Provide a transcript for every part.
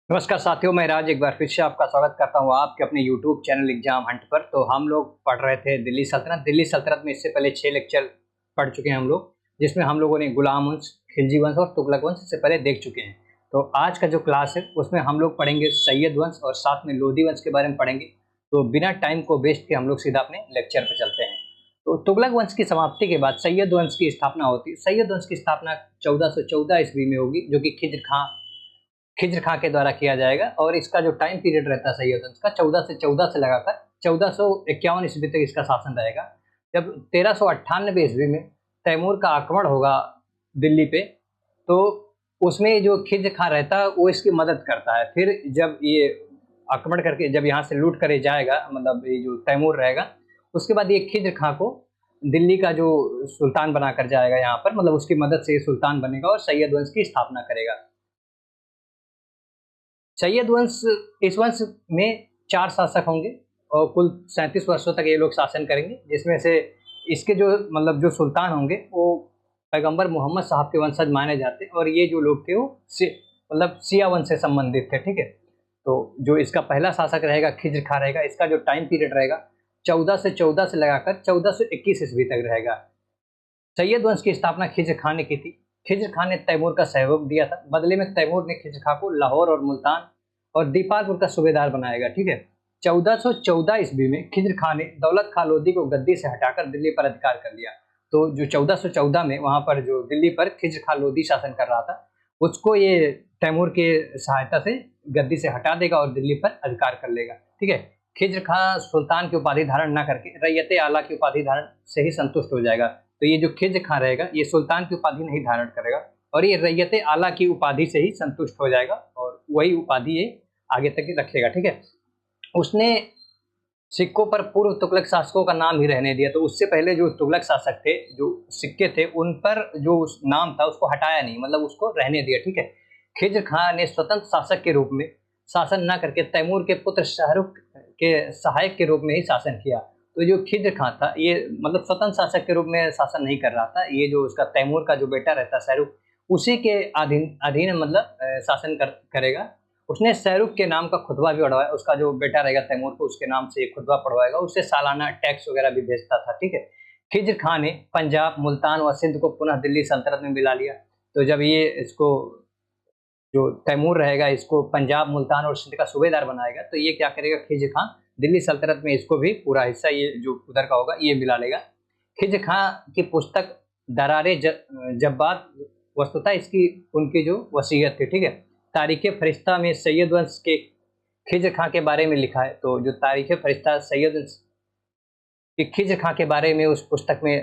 नमस्कार साथियों, मैं राज एक बार फिर से आपका स्वागत करता हूँ आपके अपने YouTube चैनल एग्जाम हंट पर। तो हम लोग पढ़ रहे थे दिल्ली सल्तनत। दिल्ली सल्तनत में इससे पहले 6 लेक्चर पढ़ चुके हैं हम लोग, जिसमें हम लोगों ने गुलाम वंश, खिलजी वंश और तुगलक वंश इससे पहले देख चुके हैं। तो आज का जो क्लास है उसमें हम लोग पढ़ेंगे सैयद वंश और साथ में लोधी वंश के बारे में पढ़ेंगे। तो बिना टाइम को वेस्ट किए हम लोग सीधा अपने लेक्चर पर चलते हैं। तो तुगलक वंश की समाप्ति के बाद सैयद वंश की स्थापना होती है। सैयद वंश की स्थापना 1414 ईस्वी में होगी, जो कि खिज्र खां के द्वारा किया जाएगा। और इसका जो टाइम पीरियड रहता है सैयद वंश का 14 से लगाकर 1451 ईस्वी तक इसका शासन रहेगा। जब 1398 ईस्वी में तैमूर का आक्रमण होगा दिल्ली पे, तो उसमें जो खिज्र खां रहता है वो इसकी मदद करता है। फिर जब ये आक्रमण करके जब यहाँ से लूट करे जाएगा, मतलब ये जो तैमूर रहेगा, उसके बाद ये खिज्र खां को दिल्ली का जो सुल्तान बनाकर जाएगा यहाँ पर, मतलब उसकी मदद से ये सुल्तान बनेगा और सैयद वंश की स्थापना करेगा। सैयद वंश, इस वंश में 4 शासक होंगे और कुल 37 वर्षों तक ये लोग शासन करेंगे, जिसमें से इसके जो जो सुल्तान होंगे वो पैगंबर मोहम्मद साहब के वंशज माने जाते हैं। और ये जो लोग थे वो शिया वंश से संबंधित थे। ठीक है, तो जो इसका पहला शासक रहेगा खिज्र खां रहेगा। इसका जो टाइम पीरियड रहेगा 1414 से लगाकर 1421 ईस्वी तक रहेगा। सैयद वंश की स्थापना खिज्र खां ने की थी। खिज्र खां ने तैमूर का सहयोग दिया था। बदले में तैमूर ने खिज्र खां को लाहौर और मुल्तान और दीपालपुर का सूबेदार बनाएगा। ठीक है, 1414 ईस्वी में खिज्र खां ने दौलत खां लोधी को गद्दी से हटाकर दिल्ली पर अधिकार कर लिया। तो जो 1414 में वहां पर जो दिल्ली पर खिज्र खां लोधी शासन कर रहा था, उसको ये तैमूर के सहायता से गद्दी से हटा देगा और दिल्ली पर अधिकार कर लेगा। ठीक है, खिज्र खां सुल्तान की उपाधि धारण न करके रैयत आला की उपाधि धारण से ही संतुष्ट हो जाएगा। तो ये जो खिज्र खां रहेगा ये सुल्तान की उपाधि नहीं धारण करेगा और ये रैयत आला की उपाधि से ही संतुष्ट हो जाएगा और वही उपाधि ये आगे तक रखेगा। ठीक है, उसने सिक्कों पर पूर्व तुगलक शासकों का नाम ही रहने दिया। तो उससे पहले जो तुगलक शासक थे, जो सिक्के थे, उन पर जो नाम था उसको हटाया नहीं, मतलब उसको रहने दिया। ठीक है, खिज्र खां ने स्वतंत्र शासक के रूप में शासन न करके तैमूर के पुत्र शाहरुख के सहायक के रूप में ही शासन किया। तो जो खिज्र खां था ये स्वतंत्र शासक के रूप में शासन नहीं कर रहा था। ये जो उसका तैमूर का जो बेटा रहता शाहरुख, उसी के अधीन शासन करेगा। उसने शाहरुख के नाम का खुतबा भी पढ़वाया। उसका जो बेटा रहेगा तैमूर को, उसके नाम से एक खुतबा पढ़वाएगा। उससे सालाना टैक्स वगैरह भी भेजता था। ठीक है, खिज्र खां ने पंजाब, मुल्तान व सिंध को पुनः दिल्ली सल्तनत में मिला लिया। तो जब ये इसको जो तैमूर रहेगा इसको पंजाब, मुल्तान और सिंध का सूबेदार बनाएगा, तो ये क्या करेगा खिज्र खां, दिल्ली सल्तनत में इसको भी पूरा हिस्सा ये जो उधर का होगा ये मिला लेगा। खिज्र खां की पुस्तक दरारे जब्बात वस्तुतः इसकी उनकी जो वसीयत थी। ठीक है, तारीख फरिश्ता में सैयद वंश के खिज्र खां के बारे में लिखा है। तो जो तारीख फरिश्ता सैयद वंश के खिज्र खां के बारे में उस पुस्तक में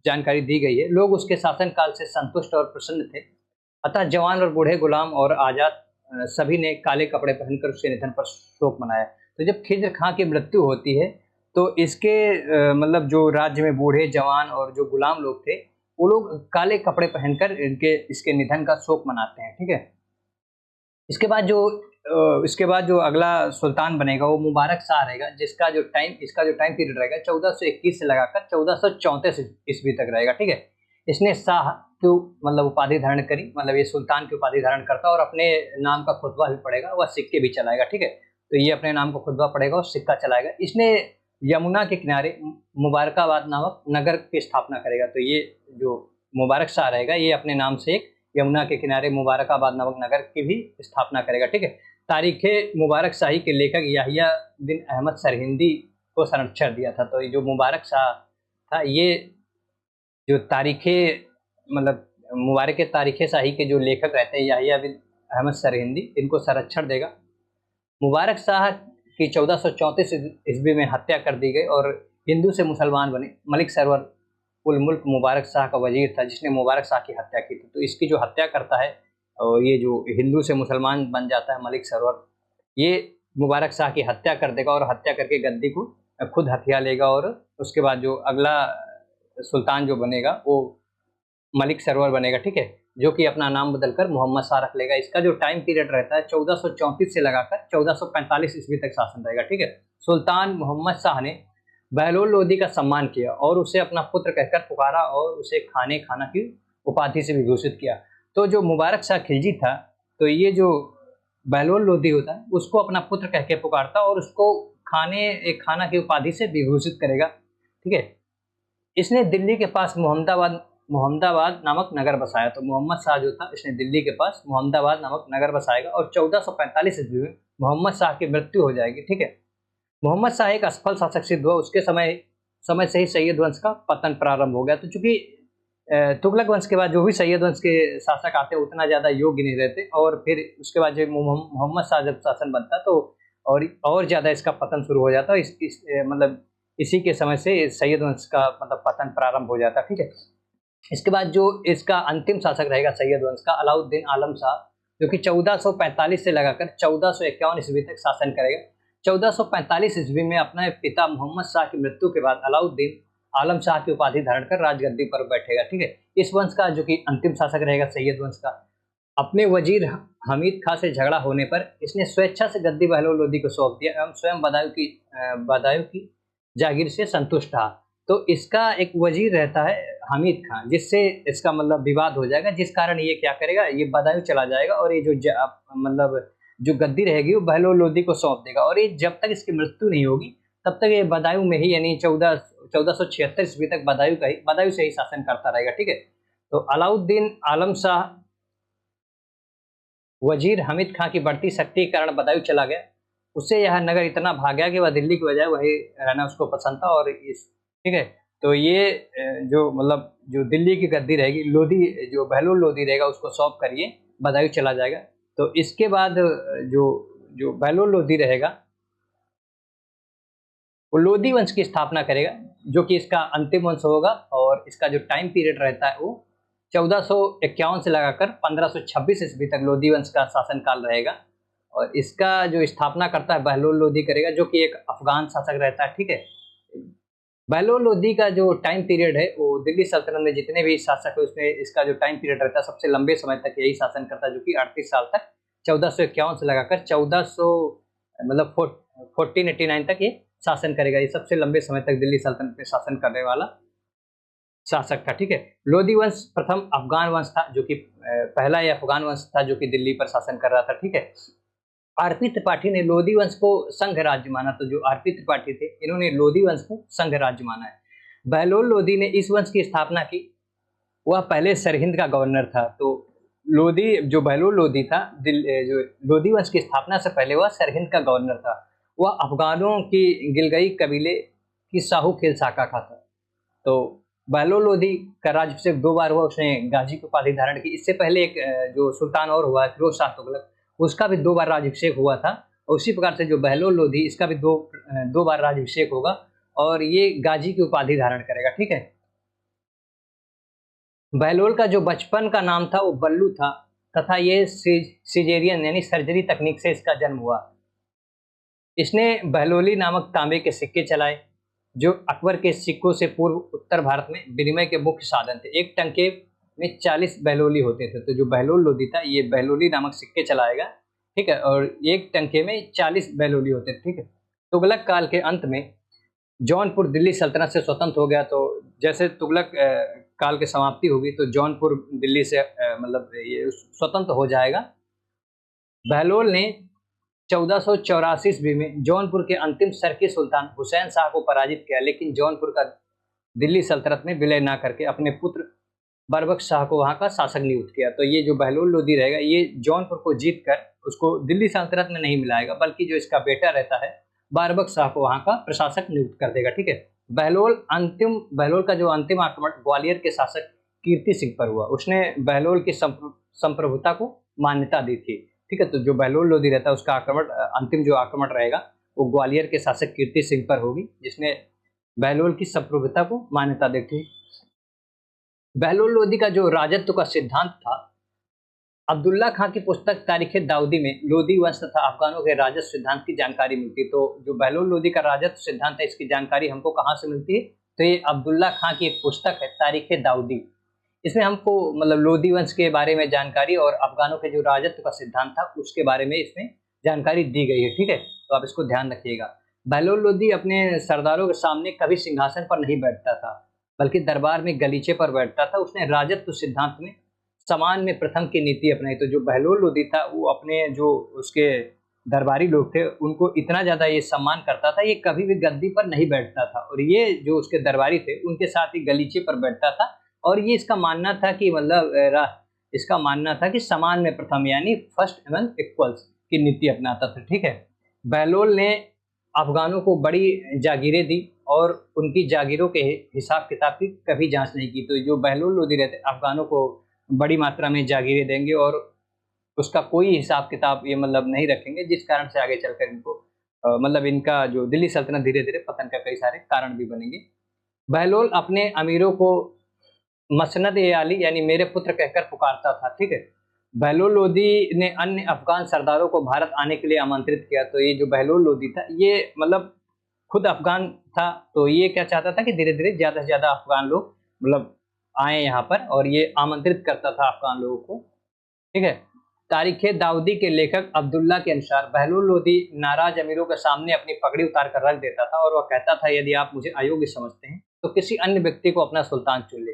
जानकारी दी गई है। लोग उसके शासनकाल से संतुष्ट और प्रसन्न थे। अतः जवान और बूढ़े, गुलाम और आजाद सभी ने काले कपड़े पहनकर उसके निधन पर शोक मनाया। तो जब खिज्र खां की मृत्यु होती है तो इसके जो राज्य में बूढ़े, जवान और जो गुलाम लोग थे, वो लोग काले कपड़े पहनकर इसके निधन का शोक मनाते हैं। ठीक है, इसके बाद जो अगला सुल्तान बनेगा वो मुबारक शाह रहेगा, इसका जो टाइम पीरियड रहेगा 1421 से लगाकर 1434 ईस्वी तक रहेगा। ठीक है, इसने शाह की उपाधि धारण करी, ये सुल्तान की उपाधि धारण करता और अपने नाम का खुतबा भी पढ़ेगा, वह सिक्के भी चलाएगा। ठीक है, तो ये अपने नाम का खुतबा पढ़ेगा और सिक्का चलाएगा। इसने यमुना के किनारे मुबारकाबाद नामक नगर की स्थापना करेगा। तो ये जो मुबारक शाह रहेगा ये अपने नाम से एक यमुना के किनारे मुबारकाबाद नामक नगर की भी स्थापना करेगा। ठीक है, तारीखे मुबारक शाही के लेखक याहिया बिन अहमद सरहिंदी को संरक्षण दिया था। तो ये जो मुबारक शाह था, ये जो तारीखे मुबारक के तारीखे शाही के जो लेखक रहते हैं याहिया बिन अहमद सरहिंदी, इनको संरक्षण देगा। मुबारक शाह की 1434 ईस्वी में हत्या कर दी गई और हिंदू से मुसलमान बने। मलिक सरवर उल मुल्क मुबारक शाह का वजीर था, जिसने मुबारक शाह की हत्या की थी। तो इसकी जो हत्या करता है और ये जो हिंदू से मुसलमान बन जाता है मलिक सरवर, ये मुबारक शाह की हत्या कर देगा और हत्या करके गद्दी को खुद हथिया लेगा। और उसके बाद जो अगला सुल्तान जो बनेगा वो मलिक सरवर बनेगा। ठीक है, जो कि अपना नाम बदलकर मोहम्मद शाह रख लेगा। इसका जो टाइम पीरियड रहता है 1434 से लगाकर 1445 ईस्वी तक शासन रहेगा। ठीक है, सुल्तान मोहम्मद शाह ने बहलोल लोधी का सम्मान किया और उसे अपना पुत्र कहकर पुकारा और उसे खाना की उपाधि से विभूषित किया। तो जो मुबारक शाह खिलजी था, तो ये जो बहलोल लोदी होता है उसको अपना पुत्र कह के पुकारता और उसको एक खाना की उपाधि से विभूषित करेगा। ठीक है, इसने दिल्ली के पास मोहम्मदाबाद नामक नगर बसाया। तो मोहम्मद शाह जो था इसने दिल्ली के पास मोहम्मदाबाद नामक नगर बसाएगा और 1445 ईस्वी में मोहम्मद शाह की मृत्यु हो जाएगी। ठीक है, मोहम्मद शाह एक असफल शासक सिद्ध हुआ। उसके समय समय से ही सैयद वंश का पतन प्रारंभ हो गया। तो चूंकि तुगलक वंश के बाद जो भी सैयद वंश के शासक आते उतना ज्यादा योग्य नहीं रहते और फिर उसके बाद जो मोहम्मद शाह जब शासन बनता तो और ज्यादा इसका पतन शुरू हो जाता। मतलब इसी के समय से सैयद वंश का मतलब पतन प्रारंभ हो जाता। ठीक है, इसके बाद जो इसका अंतिम शासक रहेगा सैयद वंश का अलाउद्दीन आलम शाह, जो कि 1445 से लगाकर 1451 ईस्वी तक शासन करेगा। 1445 ईस्वी में अपने पिता मोहम्मद शाह की मृत्यु के बाद अलाउद्दीन आलम शाह की उपाधि धारण कर राजगद्दी पर बैठेगा। ठीक है, इस वंश का जो कि अंतिम शासक रहेगा सैयद वंश का। अपने वजीर हमीद खां से झगड़ा होने पर इसने स्वेच्छा से गद्दी बहलोल लोदी को सौंप दिया एवं स्वयं बदायूं की जागीर से संतुष्ट था। तो इसका एक वजीर रहता है हमीद खां, जिससे इसका मतलब विवाद हो जाएगा, जिस कारण ये क्या करेगा, ये बदायूं चला जाएगा और ये मतलब जो गद्दी रहेगी वो बहलोल लोदी को सौंप देगा और ये जब तक इसकी मृत्यु नहीं होगी तब तक ये बदायूं में ही यानी 1476 ईस्वी तक बदायूं से ही शासन करता रहेगा। ठीक है, तो अलाउद्दीन आलम शाह वजीर हमीद खां की बढ़ती शक्ति के कारण बदायूं चला गया। उससे यह नगर इतना भाग गया कि वह दिल्ली की बजाय वही रहना उसको पसंद था। और इस ठीक है, तो ये जो मतलब जो दिल्ली की गद्दी रहेगी लोधी जो बहलोल लोधी रहेगा उसको सौंप करिए बदायूं चला जाएगा। तो इसके बाद जो जो बहलोल लोधी रहेगा वो लोधी वंश की स्थापना करेगा, जो कि इसका अंतिम वंश होगा और इसका जो टाइम पीरियड रहता है वो 1451 से लगाकर 1526 ईस्वी तक लोधी वंश का शासन काल रहेगा। और इसका जो स्थापना करता है बहलोल लोधी करेगा, जो कि एक अफगान शासक रहता है। ठीक है, बहलोल लोधी का जो टाइम पीरियड है वो दिल्ली सल्तनत में जितने भी शासक है उसमें इसका जो टाइम पीरियड रहता है सबसे लंबे समय तक यही शासन करता है, जो कि 38 साल तक 1451 से लगाकर 1400 मतलब 1489 तक ये शासन करेगा। ये सबसे लंबे समय तक दिल्ली सल्तनत में शासन करने वाला शासक था। ठीक है, लोधी वंश प्रथम अफगान वंश था, जो कि पहला ये अफगान वंश था जो कि दिल्ली पर शासन कर रहा था। ठीक है, आरपी त्रिपाठी ने लोधी वंश को संघ राज्य माना। तो जो आरपी त्रिपाठी थे इन्होंने लोधी वंश को संघ राज्य माना है। बहलोल लोधी ने इस वंश की स्थापना की। वह पहले सरहिंद का गवर्नर था। तो लोधी जो बहलोल लोधी था जो लोधी वंश की स्थापना से पहले वह सरहिंद का गवर्नर था। वह अफगानों की गिलगई कबीले की साहू खेल शाखा का था। तो बहलोल लोधी का राज्याभिषेक 2 बार हुआ। उसने गाजी की उपाधि धारण की। इससे पहले एक जो सुल्तान और हुआ फिरोज शाह तुगलक, उसका भी 2 बार राज्याभिषेक हुआ था। और उसी प्रकार से जो बहलोल लोधी इसका भी दो बार राज्याभिषेक होगा और ये गाजी की उपाधि धारण करेगा। ठीक है, बहलोल का जो बचपन का नाम था वो बल्लू था तथा ये सिजेरियन यानी सर्जरी तकनीक से इसका जन्म हुआ। इसने बहलोली नामक तांबे के सिक्के चलाए, जो अकबर के सिक्कों से पूर्व उत्तर भारत में विनिमय के मुख्य साधन थे। एक टंके में 40 बहलोली होते थे। तो जो बहलोल लोधी था ये बहलोली नामक सिक्के चलाएगा। ठीक है, और एक टंके में 40 बहलोली होते थे। ठीक है, तुगलक काल के अंत में जौनपुर दिल्ली सल्तनत से स्वतंत्र हो गया। तो जैसे तुगलक काल की समाप्ति होगी तो जौनपुर दिल्ली से मतलब ये स्वतंत्र हो जाएगा। बहलोल ने 1484 ईस्वी में जौनपुर के अंतिम सरकी सुल्तान हुसैन शाह को पराजित किया, लेकिन जौनपुर का दिल्ली सल्तनत में विलय ना करके अपने पुत्र बरबख्श शाह को वहां का शासक नियुक्त किया। तो ये जो बहलोल लोधी रहेगा ये जौनपुर को जीत कर उसको दिल्ली सल्तनत में नहीं मिलाएगा, बल्कि जो इसका बेटा रहता है बरबख्श शाह को वहां का प्रशासक नियुक्त कर देगा। ठीक है, बहलोल का जो अंतिम आक्रमण ग्वालियर के शासक कीर्ति सिंह पर हुआ। उसने बहलोल की संप्रभुता को मान्यता दी थी। ठीक है, तो जो बहलोल लोधी रहता है उसका आक्रमण अंतिम जो आक्रमण रहेगा वो ग्वालियर के शासक कीर्ति सिंह पर होगी, जिसने बहलोल की संप्रभुता को मान्यता दी थी। बहलोल लोधी का जो राजत्व का सिद्धांत था, अब्दुल्ला खां की पुस्तक तारीख दाऊदी में लोधी वंश तथा अफगानों के राजत्व सिद्धांत की जानकारी मिलती है। तो जो बहलोल लोधी का राजत्व सिद्धांत है इसकी जानकारी हमको कहाँ से मिलती है, तो ये अब्दुल्ला खां की एक पुस्तक है तारीख दाऊदी। इसमें हमको मतलब लोधी वंश के बारे में जानकारी और अफगानों के जो राजत्व का सिद्धांत था उसके बारे में इसमें जानकारी दी गई है। ठीक है, तो आप इसको ध्यान रखिएगा। बहलोल लोधी अपने सरदारों के सामने कभी सिंहासन पर नहीं बैठता था, बल्कि दरबार में गलीचे पर बैठता था। उसने राजत्व सिद्धांत में समान में प्रथम की नीति अपनाई। तो जो बहलोल लोदी था वो अपने जो उसके दरबारी लोग थे उनको इतना ज़्यादा ये सम्मान करता था, ये कभी भी गद्दी पर नहीं बैठता था, और ये जो उसके दरबारी थे उनके साथ ही गलीचे पर बैठता था। और ये इसका मानना था कि मतलब इसका मानना था कि समान में प्रथम यानी फर्स्ट एमंग इक्वल्स की नीति अपनाता था। ठीक है, बहलोल ने अफगानों को बड़ी जागीरें दी और उनकी जागीरों के हिसाब किताब की कभी जांच नहीं की। तो जो बहलोल लोदी रहते अफगानों को बड़ी मात्रा में जागीरें देंगे और उसका कोई हिसाब किताब ये मतलब नहीं रखेंगे, जिस कारण से आगे चलकर इनको मतलब इनका जो दिल्ली सल्तनत धीरे धीरे पतन का कई सारे कारण भी बनेंगे। बहलोल अपने अमीरों को मसनद ए आली यानी मेरे पुत्र कहकर पुकारता था। ठीक है, बहलोल लोदी ने अन्य अफगान सरदारों को भारत आने के लिए आमंत्रित किया। तो ये जो बहलोल लोदी था ये मतलब खुद अफगान था, तो ये क्या चाहता था कि धीरे धीरे ज्यादा से ज्यादा अफगान लोग मतलब आए यहाँ पर, और ये आमंत्रित करता था अफगान लोगों को। ठीक है, तारीख दाऊदी के लेखक अब्दुल्ला के अनुसार बहलोल लोदी नाराज अमीरों के सामने अपनी पगड़ी उतार कर रख देता था और वह कहता था यदि आप मुझे अयोग्य समझते हैं तो किसी अन्य व्यक्ति को अपना सुल्तान चुन ले।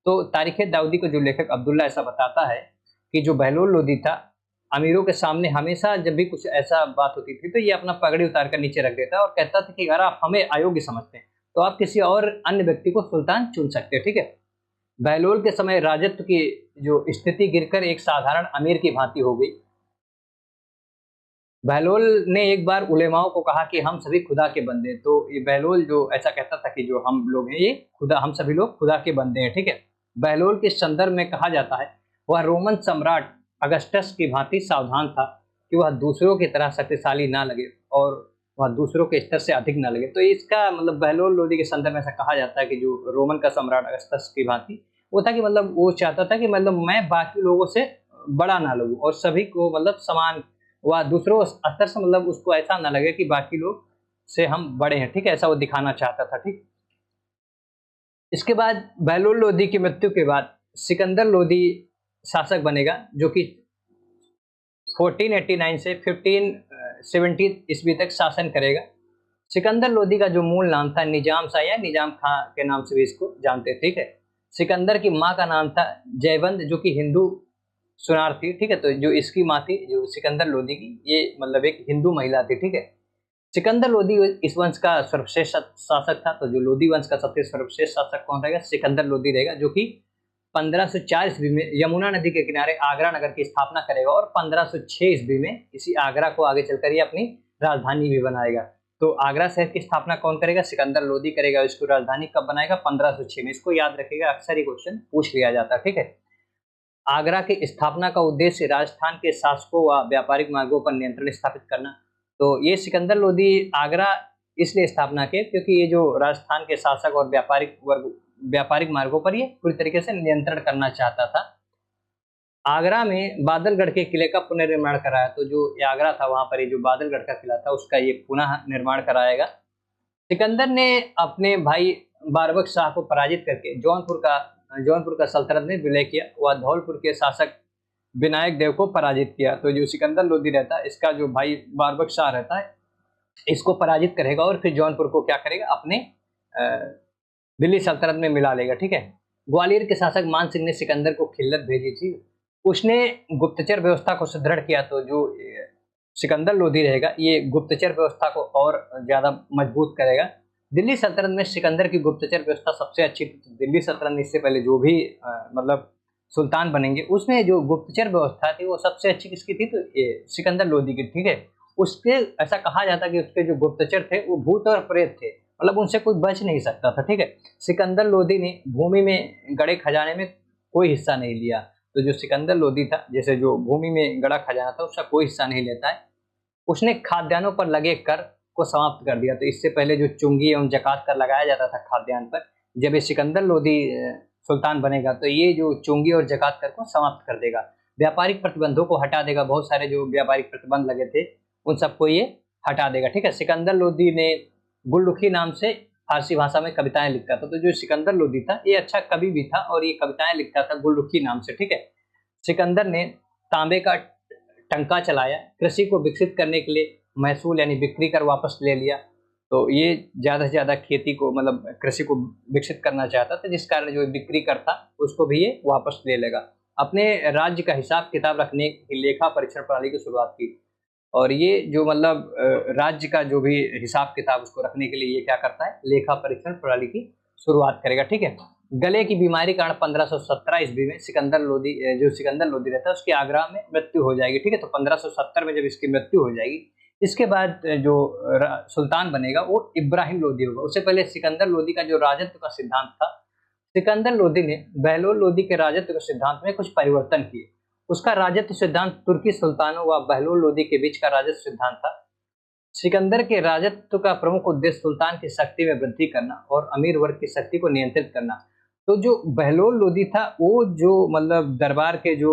तो तारीख दाऊदी को जो लेखक अब्दुल्ला ऐसा बताता है कि जो बहलोल लोदी था अमीरों के सामने हमेशा जब भी कुछ ऐसा बात होती थी तो ये अपना पगड़ी उतार कर नीचे रख देता और कहता था कि अगर आप हमें अयोग्य समझते हैं तो आप किसी और अन्य व्यक्ति को सुल्तान चुन सकते हैं। ठीक है, बहलोल के समय राजत्व की जो स्थिति गिरकर एक साधारण अमीर की भांति हो गई। बहलोल ने एक बार उलेमाओं को कहा कि हम सभी खुदा के बंदे हैं। तो ये बहलोल जो ऐसा कहता था कि जो हम लोग हैं ये खुदा, हम सभी लोग खुदा के बंदे हैं। ठीक है, बहलोल के संदर्भ में कहा जाता है वह रोमन सम्राट अगस्टस की भांति सावधान था कि वह दूसरों की तरह शक्तिशाली ना लगे और वह दूसरों के स्तर से अधिक ना लगे। तो इसका मतलब बहलोल लोदी के संदर्भ में ऐसा कहा जाता है कि जो रोमन का सम्राट अगस्टस की भांति वो था कि मतलब वो चाहता था कि मतलब मैं बाकी लोगों से बड़ा ना लगूं और सभी को मतलब समान, वह दूसरों स्तर से मतलब उसको ऐसा ना लगे कि बाकी लोग से हम बड़े हैं। ठीक है, ऐसा वो दिखाना चाहता था। ठीक, इसके बाद बहलोल लोदी की मृत्यु के बाद सिकंदर लोदी शासक बनेगा जो कि 1489 से 1570 ईस्वी तक शासन करेगा। सिकंदर लोदी का जो मूल नाम था निजाम शाह या निजाम खां के नाम से भी इसको जानते। ठीक है, सिकंदर की माँ का नाम था जयवंत जो कि हिंदू सुनार थी। ठीक है, तो जो इसकी माँ थी जो सिकंदर लोदी की ये मतलब एक हिंदू महिला थी। ठीक है, सिकंदर लोदी इस वंश का सर्वश्रेष्ठ शासक था। तो जो लोदी वंश का सबसे सर्वश्रेष्ठ शासक कौन रहेगा? सिकंदर लोदी रहेगा, जो कि 1504 ईस्वी में यमुना नदी के किनारे आगरा नगर की स्थापना करेगा और 1506 ईस्वी में इसी आगरा को आगे चलकर ये अपनी राजधानी भी बनाएगा। तो आगरा शहर की स्थापना कौन करेगा? सिकंदर लोदी करेगा। इसको राजधानी कब बनाएगा? 1506 में। इसको याद रखिएगा, अक्सर ही क्वेश्चन पूछ लिया जाता है। ठीक है, आगरा की स्थापना का उद्देश्य राजस्थान के शासकों व व्यापारिक मार्गों पर नियंत्रण स्थापित करना। तो ये सिकंदर लोदी आगरा इसलिए स्थापना के क्योंकि ये जो राजस्थान के शासक और व्यापारिक मार्गों पर ये पूरी तरीके से नियंत्रण करना चाहता था। आगरा में बादलगढ़ के किले का पुनर्निर्माण कराया। तो जो ये आगरा था वहां पर ये जो बादलगढ़ का किला था उसका ये पुनः निर्माण कराएगा। सिकंदर ने अपने भाई बारबक शाह को पराजित करके जौनपुर का सल्तनत में विलय किया। वह धौलपुर के शासक विनायक देव को पराजित किया। तो जो सिकंदर लोदी रहता है इसका जो भाई बारबक शाह रहता है इसको पराजित करेगा और फिर जौनपुर को क्या करेगा? अपने दिल्ली सल्तनत में मिला लेगा। ठीक है, ग्वालियर के शासक मान सिंह ने सिकंदर को खिल्लत भेजी थी। उसने गुप्तचर व्यवस्था को सुदृढ़ किया। तो जो सिकंदर लोदी रहेगा ये गुप्तचर व्यवस्था को और ज्यादा मजबूत करेगा। दिल्ली सल्तनत में सिकंदर की गुप्तचर व्यवस्था सबसे अच्छी थी। दिल्ली सल्तनत इससे पहले जो भी मतलब सुल्तान बनेंगे उसमें जो गुप्तचर व्यवस्था थी वो सबसे अच्छी किसकी थी? तो ये सिकंदर लोदी की। ठीक है, उसके ऐसा कहा जाता है कि उसके जो गुप्तचर थे वो भूत और प्रेत थे, मतलब उनसे कोई बच नहीं सकता था। ठीक है, सिकंदर लोदी ने भूमि में गड़े खजाने में कोई हिस्सा नहीं लिया। तो जो सिकंदर लोदी था जैसे जो भूमि में गड़ा खजाना था उसका कोई हिस्सा नहीं लेता है। उसने खाद्यान्नों पर लगे कर को समाप्त कर दिया। तो इससे पहले जो चुंगी एवं जकात कर लगाया जाता था खाद्यान्न पर, जब ये सिकंदर लोदी सुल्तान बनेगा तो ये जो चुंगी और जकात कर को समाप्त कर देगा। व्यापारिक प्रतिबंधों को हटा देगा। बहुत सारे जो व्यापारिक प्रतिबंध लगे थे उन सबको ये हटा देगा। ठीक है, सिकंदर लोदी ने गुल्लुखी नाम से फारसी भाषा में कविताएं लिखता था। तो जो सिकंदर लोदी था ये अच्छा कवि भी था और ये कविताएं लिखता था गुल्लुखी नाम से। ठीक है, सिकंदर ने तांबे का टंका चलाया। कृषि को विकसित करने के लिए महसूल यानी बिक्री कर वापस ले लिया। तो ये ज्यादा से ज्यादा खेती को मतलब कृषि को विकसित करना चाहता था, जिस कारण जो बिक्री कर था उसको भी ये वापस ले लेगा। अपने राज्य का हिसाब किताब रखने की लेखा परीक्षण प्रणाली की शुरुआत की। और ये जो मतलब राज्य का जो भी हिसाब किताब उसको रखने के लिए ये क्या करता है, लेखा परीक्षण प्रणाली की शुरुआत करेगा। ठीक है, गले की बीमारी के कारण 1517 ईस्वी में सिकंदर लोदी जो सिकंदर लोदी रहता है उसकी आगरा में मृत्यु हो जाएगी। ठीक है, तो 1570 में जब इसकी मृत्यु हो जाएगी, इसके बाद जो सुल्तान बनेगा वो इब्राहिम लोदी होगा। उससे पहले सिकंदर लोदी का जो राजत्व का सिद्धांत था, सिकंदर लोदी ने बहलोल लोदी के राजत्व के सिद्धांत में कुछ परिवर्तन किए। उसका राजत्व सिद्धांत तुर्की सुल्तानों व बहलोल लोदी के बीच का राजत्व सिद्धांत था। सिकंदर के राजत्व का प्रमुख उद्देश्य सुल्तान की शक्ति में वृद्धि करना और अमीर वर्ग की शक्ति को नियंत्रित करना। तो जो बहलोल लोदी था वो जो मतलब दरबार के जो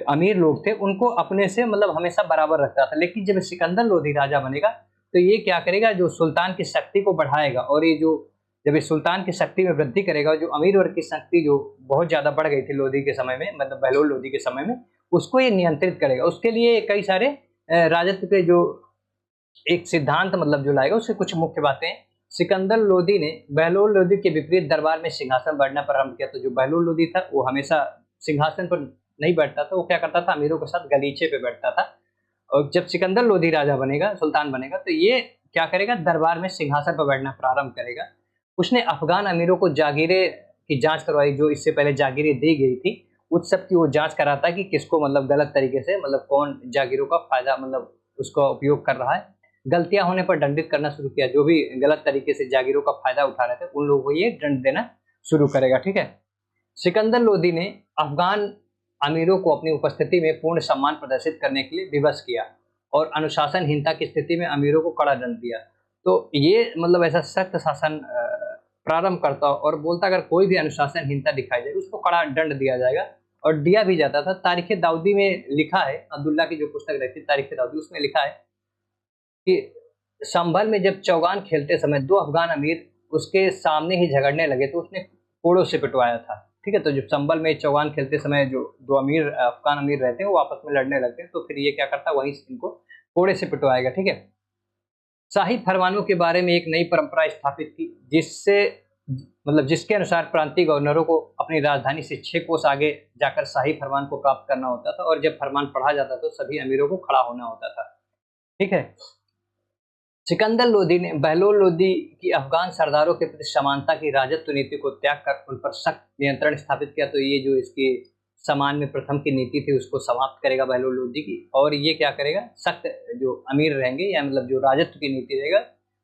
अमीर लोग थे उनको अपने से मतलब हमेशा बराबर रखता था, लेकिन जब सिकंदर लोधी राजा बनेगा तो ये क्या करेगा, जो सुल्तान की शक्ति को बढ़ाएगा और ये जो जब इस सुल्तान की शक्ति में वृद्धि करेगा, जो अमीर वर्ग की शक्ति जो बहुत ज्यादा बढ़ गई थी लोधी के समय में, मतलब बहलोल लोधी के समय में, उसको ये नियंत्रित करेगा। उसके लिए कई सारे राजत्व के जो एक सिद्धांत मतलब जो लाएगा, उससे कुछ मुख्य बातें। सिकंदर लोधी ने बहलोल लोधी के विपरीत दरबार में सिंहासन बैठना प्रारंभ किया। तो जो बहलोल लोधी था वो हमेशा सिंहासन पर नहीं बैठता था, वो क्या करता था, अमीरों के साथ गलीचे पे बैठता था। और जब सिकंदर लोधी राजा बनेगा, सुल्तान बनेगा, तो ये क्या करेगा, दरबार में सिंहासन पर बैठना प्रारंभ करेगा। उसने अफगान अमीरों को जागीरें की जांच करवाई, जो इससे पहले जागीरें दी गई थी उस सब की वो जांच कराता कि किसको मतलब गलत तरीके से मतलब कौन जागीरों का फायदा मतलब उसका उपयोग कर रहा है। गलतियां होने पर दंडित करना शुरू किया, जो भी गलत तरीके से जागीरों का फायदा उठा रहे थे उन लोगों को ये दंड देना शुरू करेगा। ठीक है, सिकंदर लोदी ने अफगान अमीरों को अपनी उपस्थिति में पूर्ण सम्मान प्रदर्शित करने के लिए विवश किया और अनुशासनहीनता की स्थिति में अमीरों को कड़ा दंड दिया। तो ये मतलब ऐसा सख्त शासन प्रारंभ करता और बोलता अगर कोई भी अनुशासनहीनता दिखाई जाए उसको कड़ा दंड दिया जाएगा, और दिया भी जाता था। तारीख दाऊदी में लिखा है, अब्दुल्ला की जो पुस्तक रहती है तारीख दाऊदी, उसमें लिखा है कि संभल में जब चौगान खेलते समय दो अफगान अमीर उसके सामने ही झगड़ने लगे तो उसने कोड़ों से पिटवाया था। ठीक है, तो जब संभल में चौगान खेलते समय जो दो अमीर अफगान अमीर रहते हैं वो आपस में लड़ने लगते हैं, तो फिर ये क्या करता है, वहीं इनको कोड़े से पिटवाएगा। ठीक है, शाही फरमानों के बारे में एक नई परंपरा स्थापित की, जिससे मतलब जिसके अनुसार प्रांतीय गवर्नरों को अपनी राजधानी से 6 कोस आगे जाकर शाही फरमान को प्राप्त करना होता था, और जब फरमान पढ़ा जाता तो सभी अमीरों को खड़ा होना होता था। ठीक है, सिकंदर लोदी ने बहलोल लोदी की अफगान सरदारों के प्रति समानता की राजत्व नीति को त्याग कर उन पर सख्त नियंत्रण स्थापित किया। तो ये जो इसकी समान में प्रथम की नीति थी उसको समाप्त करेगा बहलोल लोदी की, और ये क्या करेगा, सख्त जो अमीर रहेंगे या मतलब जो राजत्व की नीति रहेगा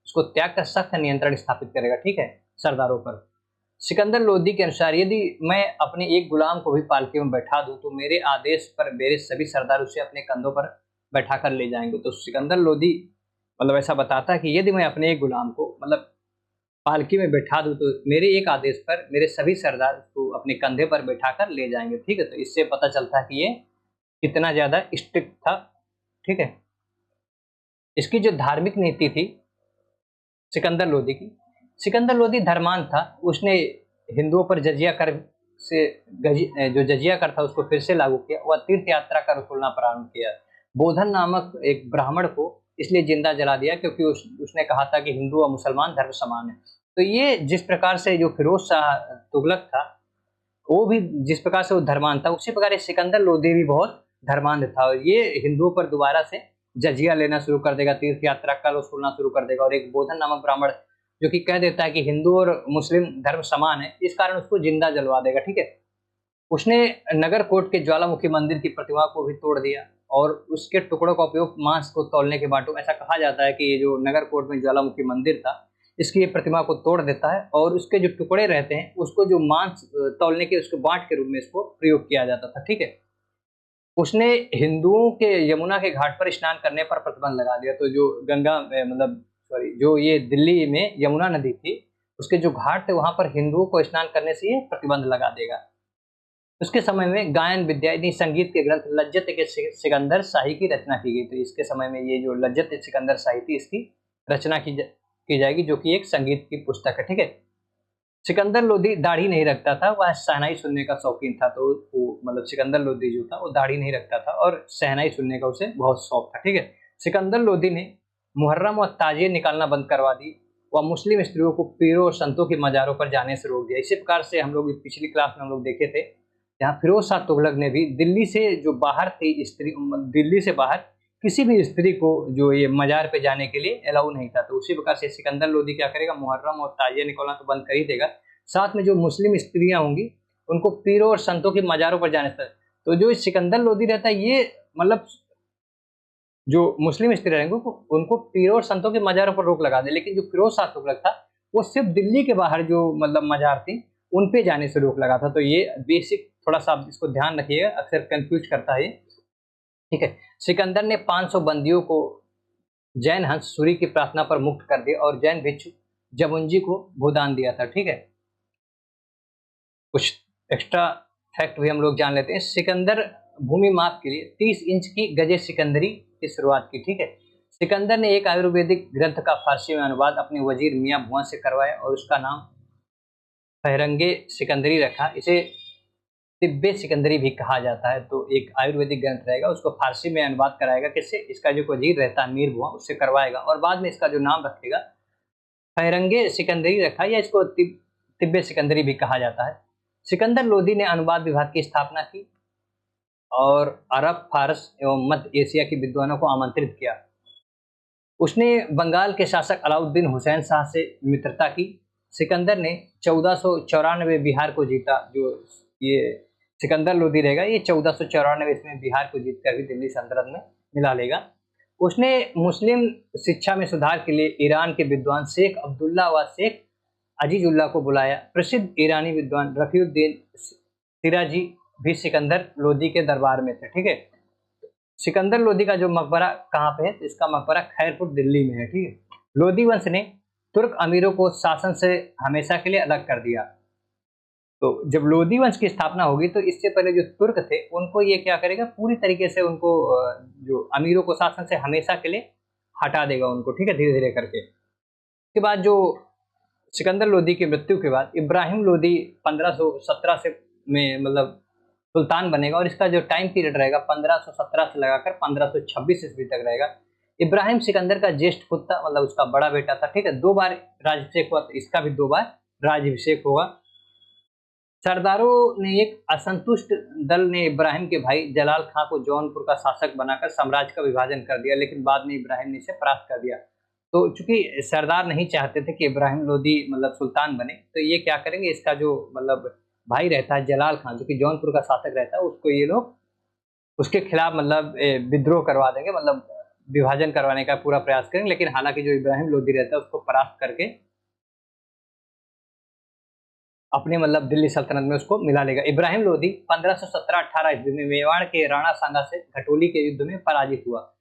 उसको त्याग कर सख्त नियंत्रण स्थापित करेगा। ठीक है, सरदारों पर। सिकंदर लोदी के अनुसार यदि मैं अपने एक गुलाम को भी पालकी में बैठा दूं तो मेरे आदेश पर मेरे सभी सरदार उसे अपने कंधों पर बैठा कर ले जाएंगे। तो सिकंदर लोदी मतलब ऐसा बताता है कि यदि मैं अपने एक गुलाम को मतलब पालकी में बैठा दूं तो मेरे एक आदेश पर मेरे सभी सरदार उसको अपने कंधे पर बैठा कर ले जाएंगे। ठीक है, तो इससे पता चलता है कि ये कितना ज्यादा स्ट्रिक्ट था। ठीक है, इसकी जो धार्मिक नीति थी सिकंदर लोदी की, सिकंदर लोदी धर्मांध था। उसने हिंदुओं पर जजिया कर से जो जजिया कर था उसको फिर से लागू किया। वह तीर्थ यात्रा का वसूलना प्रारंभ किया। बोधन नामक एक ब्राह्मण को इसलिए जिंदा जला दिया क्योंकि उसने कहा था कि हिंदू और मुसलमान धर्म समान है। तो ये जिस प्रकार से जो फिरोज शाह तुगलक था वो भी जिस प्रकार से वो धर्मांध था, उसी प्रकार ये सिकंदर लोदी भी बहुत धर्मांध था, और ये हिंदुओं पर दोबारा से जजिया लेना शुरू कर देगा, तीर्थ यात्रा का वसूलना शुरू कर देगा। और एक बोधन नामक ब्राह्मण जो कि कह देता है कि हिंदू और मुस्लिम धर्म समान है, इस कारण उसको जिंदा जलवा देगा। ठीक है, उसने नगर कोट के ज्वालामुखी मंदिर की प्रतिमा को भी तोड़ दिया और उसके टुकड़ों का उपयोग मांस को तौलने के बाटों, ऐसा कहा जाता है कि ये जो नगर कोट में ज्वालामुखी मंदिर था इसकी ये प्रतिमा को तोड़ देता है और उसके जो टुकड़े रहते हैं उसको जो मांस तौलने के उसके बाट के रूप में इसको प्रयोग किया जाता था। ठीक है, उसने हिंदुओं के यमुना के घाट पर स्नान करने पर प्रतिबंध लगा दिया। तो जो गंगा मतलब सॉरी जो ये दिल्ली में यमुना नदी थी उसके जो घाट थे वहां पर हिंदुओं को स्नान करने से ये प्रतिबंध लगा देगा। उसके समय में गायन विद्या यानी संगीत के ग्रंथ लज्जत के सिकंदर शाही की रचना की गई। तो इसके समय में ये जो लज्जत सिकंदर शाही थी इसकी रचना की जाएगी, जो कि एक संगीत की पुस्तक है। ठीक है, सिकंदर लोदी दाढ़ी नहीं रखता था, वह शहनाई सुनने का शौकीन था। तो वो मतलब सिकंदर लोदी जो था वो दाढ़ी नहीं रखता था और शहनाई सुनने का उसे बहुत शौक था। ठीक है, सिकंदर लोदी ने मुहर्रम और ताजिए निकालना बंद करवा दी। वह मुस्लिम स्त्रियों को पीरों और संतों की मजारों पर जाने से रोक दिया। इसी प्रकार से हम लोग पिछली क्लास में हम लोग देखे थे यहाँ फिरोज शाह तुगलक ने भी दिल्ली से जो बाहर थी स्त्री, दिल्ली से बाहर किसी भी स्त्री को जो ये मजार पे जाने के लिए अलाउ नहीं था। तो उसी प्रकार से सिकंदर लोदी क्या करेगा, मुहर्रम और ताजिया निकलना तो बंद कर ही देगा, साथ में जो मुस्लिम स्त्रियां होंगी उनको पीरों और संतों की मजारों पर जाने से। तो जो सिकंदर लोदी रहता है ये मतलब जो मुस्लिम स्त्री रहेंगे उनको पीरों और संतों के मजारों पर रोक लगा दे, लेकिन जो फिरोज शाह तुगलक था वो सिर्फ दिल्ली के बाहर जो मतलब मजार थी उन पे जाने से रोक लगा था। तो ये बेसिक थोड़ा सा आप इसको ध्यान रखिएगा, अक्सर कंफ्यूज करता है ये, ठीक है। सिकंदर ने 500 बंदियों को जैन हंस सूरी की प्रार्थना पर मुक्त कर दिया और जैन भिक्षु जमुंजी को भूदान दिया था, ठीक है। कुछ एक्स्ट्रा फैक्ट भी हम लोग जान लेते हैं। सिकंदर भूमि माप के लिए 30 इंच की गजे सिकंदरी की शुरुआत की, ठीक है। सिकंदर ने एक आयुर्वेदिक ग्रंथ का फारसी में अनुवाद अपने वजीर मियां भुआ से करवाया और उसका नाम फहरंगे सिकंदरी रखा। इसे तिब्बे सिकंदरी भी कहा जाता है। तो एक आयुर्वेदिक ग्रंथ रहेगा, उसको फारसी में अनुवाद कराएगा किससे, इसका जो वजीर रहता है मीर भुआ उससे करवाएगा, और बाद में इसका जो नाम रखेगा फहरंगे सिकंदरी रखा, या इसको तिब्बे सिकंदरी भी कहा जाता है। सिकंदर लोदी ने अनुवाद विभाग की स्थापना की और अरब, फारस एवं मध्य एशिया के विद्वानों को आमंत्रित किया। उसने बंगाल के शासक अलाउद्दीन हुसैन शाह से मित्रता की। सिकंदर ने 1494 बिहार को जीता। जो ये सिकंदर लोदी रहेगा ये 1494 इसमें बिहार को जीत कर भी दिल्ली सल्तनत में मिला लेगा। उसने मुस्लिम शिक्षा में सुधार के लिए ईरान के विद्वान शेख अब्दुल्ला व शेख अजीजुल्लाह को बुलाया। प्रसिद्ध ईरानी विद्वान रफीउद्दीन सिराजी भी सिकंदर लोदी के दरबार में थे, ठीक है। सिकंदर लोदी का जो मकबरा कहाँ पे है, तो इसका मकबरा खैरपुर दिल्ली में है, ठीक है। लोदी वंश ने तुर्क अमीरों को शासन से हमेशा के लिए अलग कर दिया। तो जब लोदी वंश की स्थापना होगी तो इससे पहले जो तुर्क थे उनको ये क्या करेगा, पूरी तरीके से उनको जो अमीरों को शासन से हमेशा के लिए हटा देगा उनको, ठीक है, धीरे धीरे करके। उसके बाद जो सिकंदर लोदी की मृत्यु के बाद इब्राहिम लोदी 1517 से में मतलब सुल्तान बनेगा, और इसका जो टाइम पीरियड रहेगा 1517 से लगाकर 1526 ईस्वी तक रहेगा। इब्राहिम सिकंदर का ज्येष्ठ पुत्र था, मतलब उसका बड़ा बेटा था, ठीक है। 2 बार राज्याभिषेक हुआ, तो इसका भी 2 बार राज्याभिषेक होगा। सरदारों ने एक असंतुष्ट दल ने इब्राहिम के भाई जलाल खां को जौनपुर का शासक बनाकर साम्राज्य का विभाजन कर दिया, लेकिन बाद में इब्राहिम ने इसे परास्त कर दिया। तो चूंकि सरदार नहीं चाहते थे कि इब्राहिम लोदी मतलब सुल्तान बने, तो ये क्या करेंगे, इसका जो मतलब भाई रहता है जलाल खान जो कि जौनपुर का शासक रहता है, उसको ये लोग उसके खिलाफ मतलब विद्रोह करवा देंगे, मतलब विभाजन करवाने का पूरा प्रयास करेंगे। लेकिन हालांकि जो इब्राहिम लोदी रहता है उसको परास्त करके अपने मतलब दिल्ली सल्तनत में उसको मिला लेगा। इब्राहिम लोदी 1517-18 ईस्वी में मेवाड़ के राणा सांगा से घटोली के युद्ध में पराजित हुआ।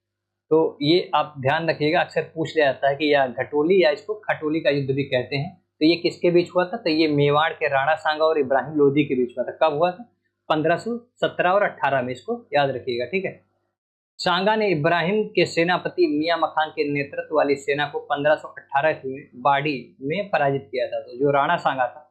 तो ये आप ध्यान रखिएगा, अक्सर पूछ लिया जाता है कि या घटोली या इसको खटोली का युद्ध भी कहते हैं। तो ये किसके बीच हुआ था, तो ये मेवाड़ के राणा सांगा और इब्राहिम लोदी के बीच हुआ था। कब हुआ था, 1517 और 18 में, इसको याद रखिएगा, ठीक है। सांगा ने इब्राहिम के सेनापति मियां मखान के नेतृत्व वाली सेना को 1518 ईस्वी में बाड़ी में पराजित किया था। तो जो राणा सांगा था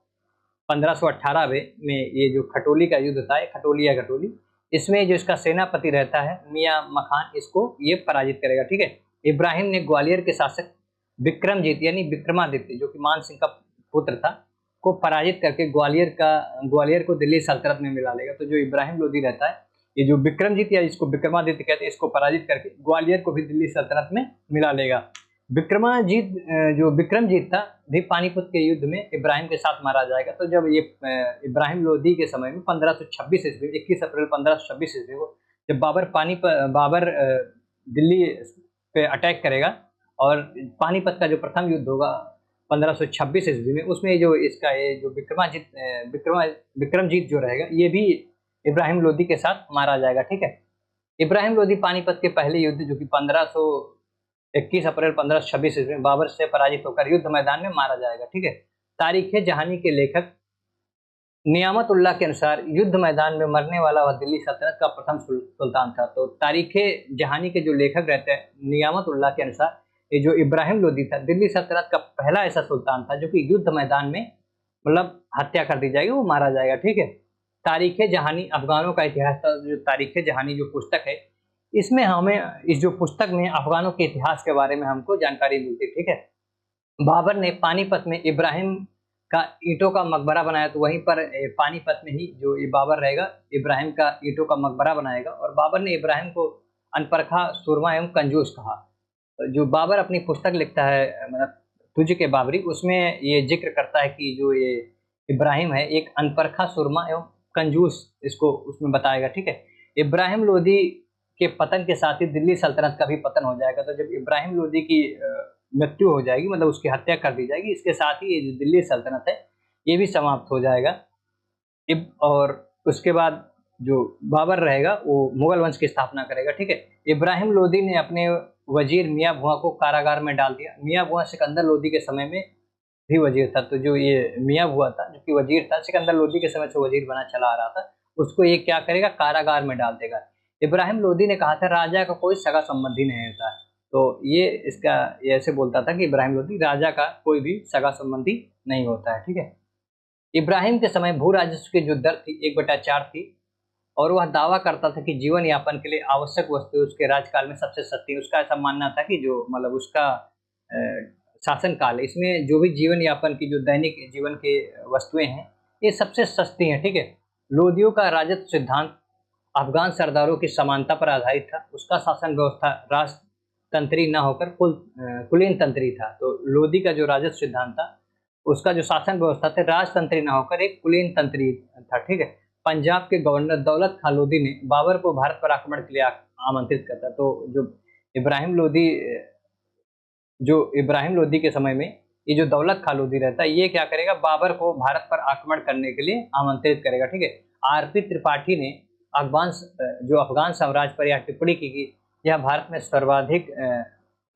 1518 में ये जो खटोली का युद्ध था, खटोली या घटोली, इसमें जो इसका सेनापति रहता है मियां मखान, इसको ये पराजित करेगा, ठीक है। इब्राहिम ने ग्वालियर के शासक विक्रमजीत यानी विक्रमादित्य जो कि मान सिंह का पुत्र था को पराजित करके ग्वालियर को दिल्ली सल्तनत में मिला लेगा। तो जो इब्राहिम लोदी रहता है, ये जो विक्रमजीत या इसको विक्रमादित्य कहते हैं, इसको पराजित करके ग्वालियर को भी दिल्ली सल्तनत में मिला लेगा। जो विक्रमजीत था भी पानीपत के युद्ध में इब्राहिम के साथ मारा जाएगा। तो जब ये इब्राहिम लोदी के समय में 1526 ईस्वी 21 अप्रैल 1526 ईस्वी को जब बाबर दिल्ली पे अटैक करेगा और पानीपत का जो प्रथम युद्ध होगा 1526 ईस्वी में, उसमें जो इसका ये जो विक्रमजीत जो रहेगा ये भी इब्राहिम लोदी के साथ मारा जाएगा, ठीक है। इब्राहिम लोदी पानीपत के पहले युद्ध जो कि 21 अप्रैल 1526 ईस्वी में बाबर से पराजित होकर युद्ध मैदान में मारा जाएगा, ठीक है। तारीख जहानी के लेखक नियामत उल्लाह के अनुसार युद्ध मैदान में मरने वाला वह दिल्ली सल्तनत का प्रथम सुल्तान था। तो तारीख जहानी के जो लेखक रहते हैं नियामत उल्लाह के अनुसार ये जो इब्राहिम लोदी था दिल्ली सल्तनत का पहला ऐसा सुल्तान था जो कि युद्ध मैदान में मतलब हत्या कर दी जाएगी, वो मारा जाएगा, ठीक है। तारीख जहानी अफगानों का इतिहास था। जो तारीख जहानी जो पुस्तक है, इसमें हमें इस जो पुस्तक में अफगानों के इतिहास के बारे में हमको जानकारी मिलती है, ठीक है। बाबर ने पानीपत में इब्राहिम का ईंटों का मकबरा बनाया, तो वहीं पर पानीपत में ही जो ये बाबर रहेगा, इब्राहिम का ईंटों का मकबरा बनाएगा। और बाबर ने इब्राहिम को अनपरखा, सुरमा एवं कंजूस कहा। जो बाबर अपनी पुस्तक लिखता है, मतलब तुझ के बाबरी, उसमें ये जिक्र करता है कि जो ये इब्राहिम है एक अनपरखा, सुरमा एवं कंजूस इसको उसमें बताएगा। ठीक है। इब्राहिम लोदी के पतन के साथ ही दिल्ली सल्तनत का भी पतन हो जाएगा। तो जब इब्राहिम लोदी की मृत्यु हो जाएगी, मतलब उसकी हत्या कर दी जाएगी, इसके साथ ही ये जो दिल्ली सल्तनत है ये भी समाप्त हो जाएगा। और उसके बाद जो बाबर रहेगा वो मुगल वंश की स्थापना करेगा। ठीक है। इब्राहिम लोदी ने अपने वजीर मियाँ भुआ को कारागार में डाल दिया। मियाँ भुआ सिकंदर लोदी के समय में भी वजीर था। तो जो ये मियाँ भुआ था, जो कि वजीर था, सिकंदर लोदी के समय से वजीर बना चला आ रहा था, उसको ये क्या करेगा, कारागार में डाल देगा। इब्राहिम लोदी ने कहा था राजा का कोई सगा संबंधी नहीं होता। तो ये ऐसे बोलता था कि इब्राहिम लोदी राजा का कोई भी सगा संबंधी नहीं होता है। ठीक है। इब्राहिम के समय भू राजस्व की जो दर थी 1/4 थी, और वह दावा करता था कि जीवन यापन के लिए आवश्यक वस्तुएं उसके राजकाल में सबसे सस्ती। उसका ऐसा मानना था कि जो मतलब उसका शासन काल है, इसमें जो भी जीवन यापन की जो दैनिक जीवन की वस्तुएं हैं ये सबसे सस्ती हैं। ठीक है। लोदियों का राजत्व सिद्धांत अफगान सरदारों की समानता पर आधारित था। उसका शासन व्यवस्था राजतंत्री न होकर कुलीन तंत्री था। तो लोदी का जो राजत्व सिद्धांत था, उसका जो शासन व्यवस्था था राजतंत्री न होकर एक कुलीन तंत्री था। ठीक है। पंजाब के गवर्नर दौलत खां लोदी ने बाबर को भारत पर आक्रमण के लिए आमंत्रित करता। तो इब्राहिम लोदी इब्राहिम लोदी के समय में ये जो दौलत खां लोदी रहता है, ये क्या करेगा, बाबर को भारत पर आक्रमण करने के लिए आमंत्रित करेगा। ठीक है। आरपी त्रिपाठी ने अफगान साम्राज्य पर यह टिप्पणी की कि यह भारत में सर्वाधिक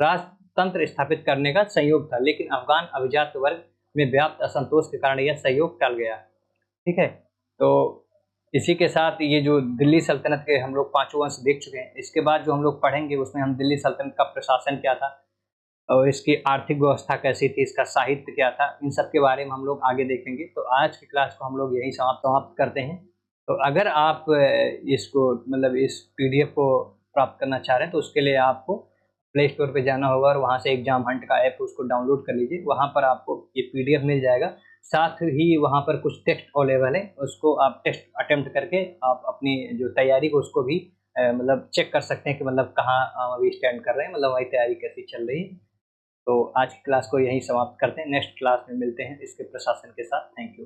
राजतंत्र स्थापित करने का संयोग था, लेकिन अफगान अभिजात वर्ग में व्याप्त असंतोष के कारण यह सहयोग टल गया। ठीक है। तो इसी के साथ ये जो दिल्ली सल्तनत के हम लोग पांचों वंश देख चुके हैं। इसके बाद जो हम लोग पढ़ेंगे उसमें हम दिल्ली सल्तनत का प्रशासन क्या था, और इसकी आर्थिक व्यवस्था कैसी थी, इसका साहित्य क्या था, इन सब के बारे में हम लोग आगे देखेंगे। तो आज की क्लास को हम लोग यही समाप्त करते हैं। तो अगर आप इसको मतलब इस पीडीएफ को प्राप्त करना चाह रहे हैं, तो उसके लिए आपको प्ले स्टोर पे जाना होगा और वहाँ से एग्जाम हंट का ऐप उसको डाउनलोड कर लीजिए। वहाँ पर आपको ये पीडीएफ मिल जाएगा। साथ ही वहाँ पर कुछ टेक्स्ट अवेलेबल है, उसको आप टेस्ट अटेम्प्ट करके आप अपनी जो तैयारी को उसको भी मतलब चेक कर सकते हैं कि मतलब कहाँ अभी स्टैंड कर रहे हैं, मतलब वही तैयारी कैसी चल रही है। तो आज की क्लास को यहीं समाप्त करते हैं। नेक्स्ट क्लास में मिलते हैं इसके प्रशासन के साथ। Thank you.